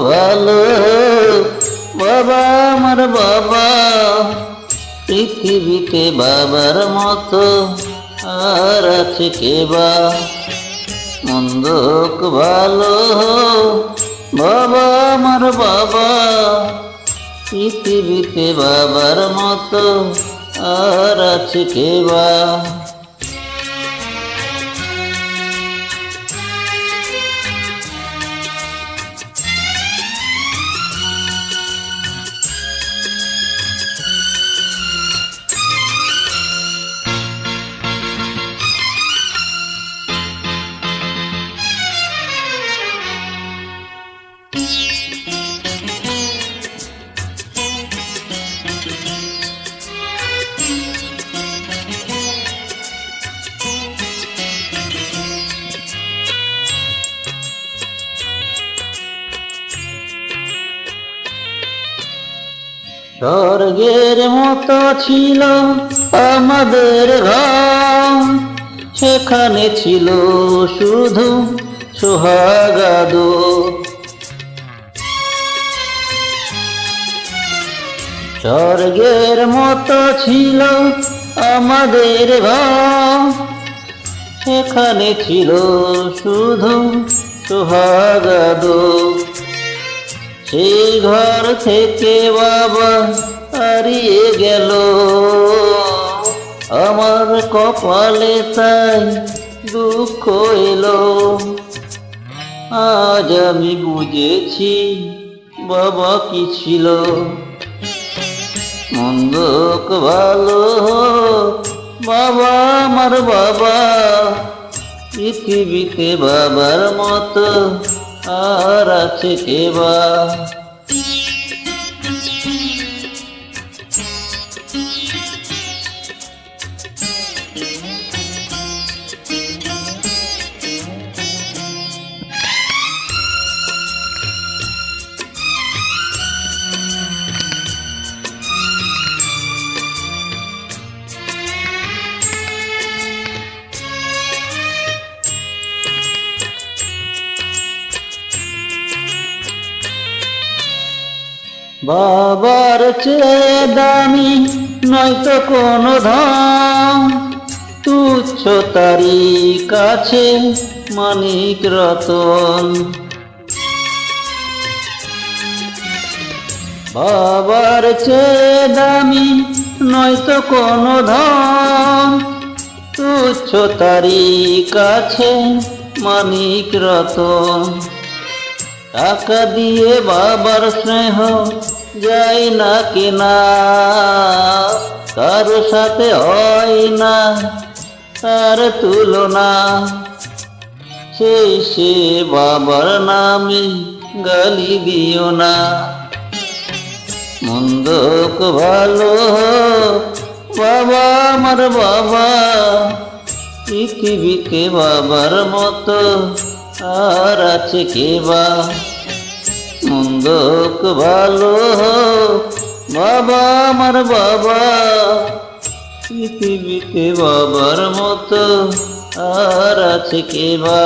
ভালো বাবা আমার বাবা, পৃথিবীতে বাবার মতো আর আছে কে বা। মন্দ হোক ভালো বাবা আমার বাবা, পৃথিবীতে বাবার মতো আর আছে কে বা। স্বর্গের মতো ছিল আমাদের ঘর, সেখানে ছিল শুধু সোহাগাদ। স্বর্গের মতো ছিল আমাদের ঘর, সেখানে ছিল শুধু সোহাগাদ। সেই ঘর থেকে বাবা হারিয়ে গেল, আমার কপালে তাই দুঃখ এলো। আজ আমি বুঝেছি বাবা কি ছিল। মন্দ হোক ভালো বাবা আমার বাবা, পৃথিবীতে বাবার মতো আর আছে কে বা। বাবার চেয়ে দামি নয়তো কোনো ধন, তুচ্ছ তারি কাছে মানিক রতন। বাবার চেয়ে দামি নয়তো কোনো ধন, তুচ্ছ তারি কাছে মানিক রতন। টাকা দিয়ে বাবার স্নেহ যায় না কেনা, কারো সাথে হয় না তার তুলনা। সেই সে বাবার নামে গালি দিও না। মন্দ হোক ভালো বাবা আমার বাবা, পৃথিবীতে বাবার মতো আর আছে কে বা। মন্দ হোক ভালো বাবা আমার বাবা, পৃথিবীতে বাবার মতো আর আছে কে বা।